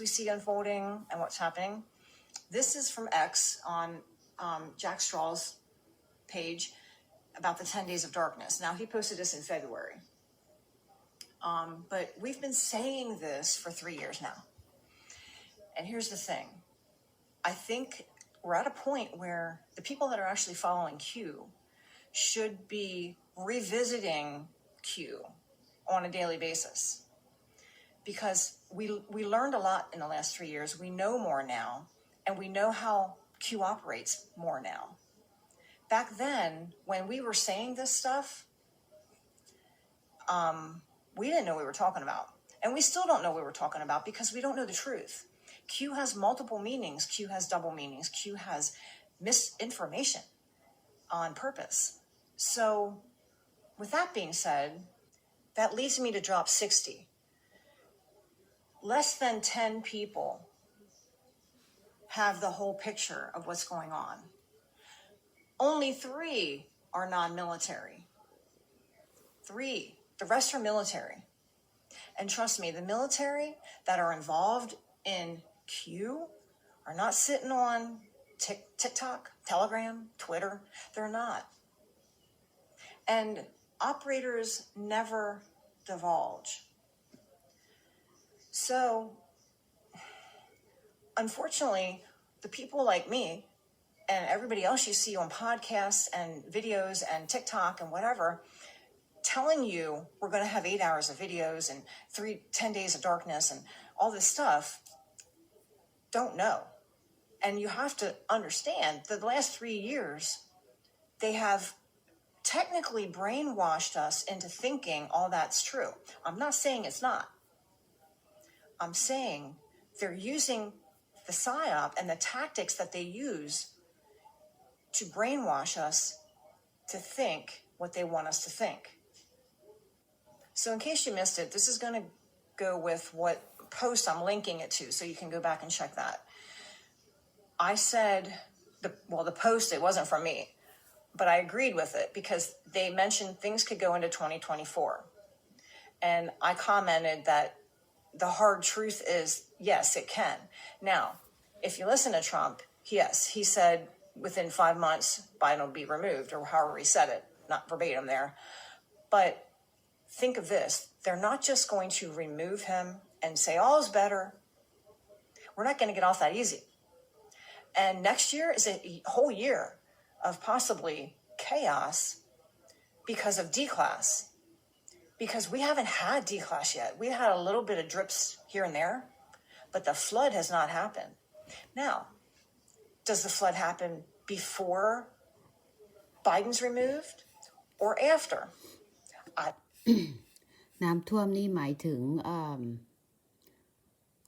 we see unfolding and what's happening. This is from X on Jack Straw's page about the 10 days of darkness. Now, he posted this in February. But we've been saying this for 3 years now. And here's the thing. I think we're at a point where the people that are actually following Q should be revisiting Q on a daily basis. Because we learned a lot in the last 3 years. We know more now, and we know how Q operates more now. Back then, when we were saying this stuff, we didn't know what we were talking about. And we still don't know what we were talking about because we don't know the truth. Q has multiple meanings. Q has double meanings. Q has misinformation on purpose. So with that being said, that leads me to drop 60. Less than 10 people have the whole picture of what's going on. Only 3 are non-military. 3. The rest are military. And trust me, the military that are involved in Q are not sitting on TikTok, Telegram, Twitter. They're not. And operators never divulge. So, unfortunately, the people like me and everybody else you see on podcasts and videos and TikTok and whatever, telling you we're going to have 8 hours of videos and 10 days of darkness and all this stuff, don't know. And you have to understand that the last 3 years, they have technically brainwashed us into thinking all that's true. I'm not saying it's not. I'm saying they're using the PSYOP and the tactics that they use to brainwash us to think what they want us to think. So in case you missed it, this is going to go with what post I'm linking it to, so you can go back and check that. I said, the post, it wasn't from me, but I agreed with it because they mentioned things could go into 2024. And I commented that the hard truth is, yes, it can. Now, if you listen to Trump, yes, he said within 5 months, Biden will be removed, or however he said it, not verbatim there. But think of this. They're not just going to remove him and say, all is better. We're not going to get off that easy. And next year is a whole year of possibly chaos because of D-class. Because we haven't had D-class yet. We had a little bit of drips here and there, but the flood has not happened. Now, does the flood happen before Biden's removed or after? น้ำท่วมนี่หมายถึง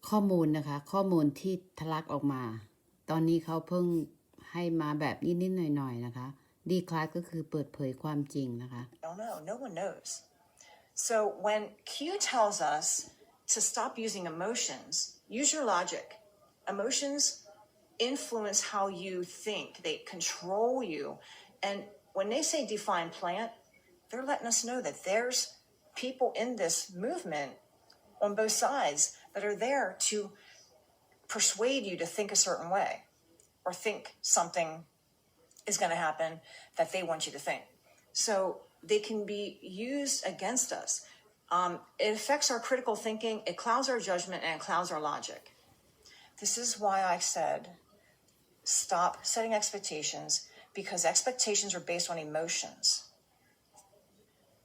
ข้อมูลนะคะข้อมูลที่ทะลักออกมาตอนนี้เขาเพิ่งให้มาแบบนิดๆหน่อยๆนะคะดีคลาสก็คือเปิดเผยความจริงนะคะ No one knows. So when Q tells us to stop using emotions, use your logic. Emotions influence how you think. They control you. And when they say define plant, they're letting us know that there's people in this movement on both sides that are there to persuade you to think a certain way or think something is going to happen that they want you to think. So they can be used against us. It affects our critical thinking, it clouds our judgment, and it clouds our logic. This is why I said stop setting expectations, because expectations are based on emotions.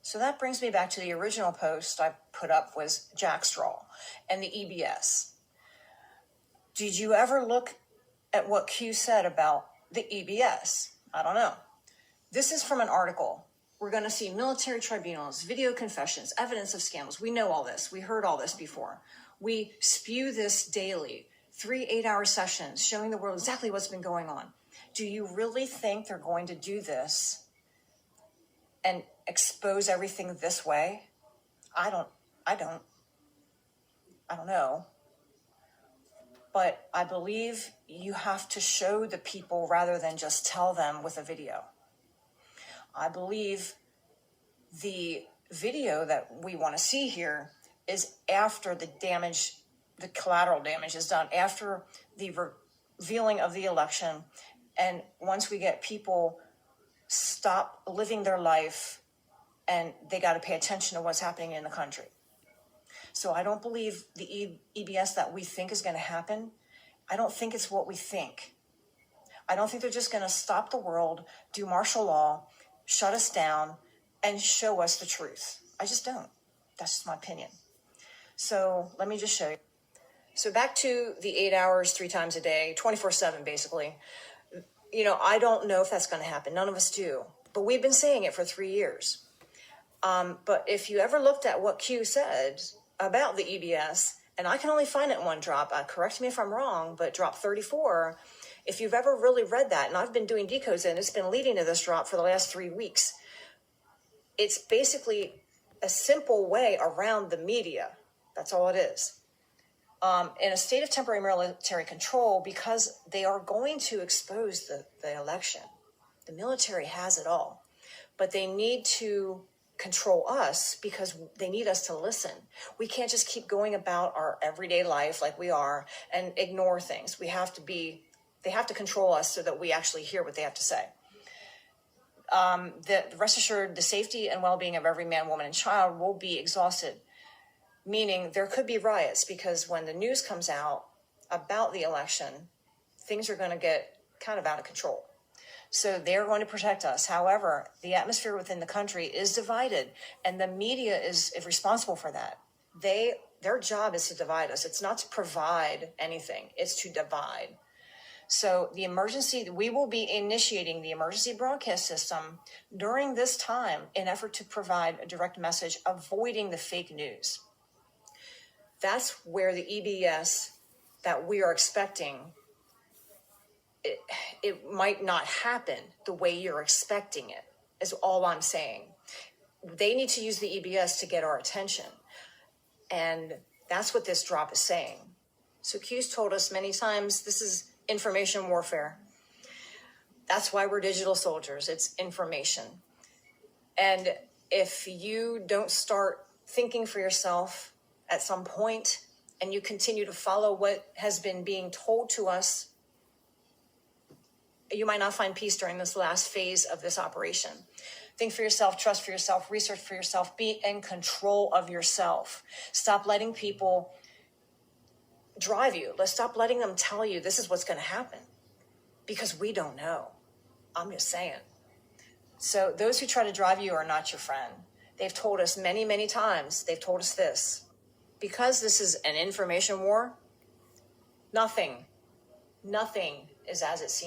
So that brings me back to the original post I put up was Jack Straw and the EBS. Did you ever look at what Q said about the EBS? I don't know. This is from an article. We're going to see military tribunals, video confessions, evidence of scandals. We know all this. We heard all this before. We spew this daily. 3 8-hour sessions showing the world exactly what's been going on. Do you really think they're going to do this and expose everything this way? I don't know. But I believe you have to show the people rather than just tell them with a video. I believe the video that we want to see here is after the damage the collateral damage is done after the revealing of the election. And once we get people stop living their life and they got to pay attention to what's happening in the country. So I don't believe the EBS that we think is going to happen. I don't think it's what we think. I don't think they're just going to stop the world, do martial law, shut us down, and show us the truth. I just don't. That's just my opinion. So let me just show you. So back to the 8 hours, 3 times a day, 24/7, basically. You know, I don't know if that's going to happen. None of us do. But we've been saying it for 3 years. But if you ever looked at what Q said about the EBS, and I can only find it in one drop, correct me if I'm wrong, but drop 34, if you've ever really read that, and I've been doing decodes and it's been leading to this drop for the last 3 weeks, it's basically a simple way around the media. That's all it is. In a state of temporary military control, because they are going to expose the election. The military has it all, but they need to control us because they need us to listen. We can't just keep going about our everyday life like we are and ignore things. They have to control us so that we actually hear what they have to say. Rest assured, the safety and well-being of every man, woman, and child will be exhausted, meaning there could be riots because when the news comes out about the election, things are going to get kind of out of control. So they're going to protect us. However, the atmosphere within the country is divided, and the media is responsible for that. Their job is to divide us. It's not to provide anything. It's to divide. So we will be initiating the emergency broadcast system during this time in effort to provide a direct message, avoiding the fake news. That's where the EBS that we are expecting, it might not happen the way you're expecting it, is all I'm saying. They need to use the EBS to get our attention. And that's what this drop is saying. So Q's told us many times, this is information warfare. That's why we're digital soldiers. It's information. And if you don't start thinking for yourself at some point and you continue to follow what has been being told to us, you might not find peace during this last phase of this operation. Think for yourself, trust for yourself, research for yourself, be in control of yourself. Stop letting people drive you. Let's stop letting them tell you this is what's going to happen, because we don't know. I'm just saying. So those who try to drive you are not your friend. They've told us many, many times. They've told us this. Because this is an information war, nothing is as it seems.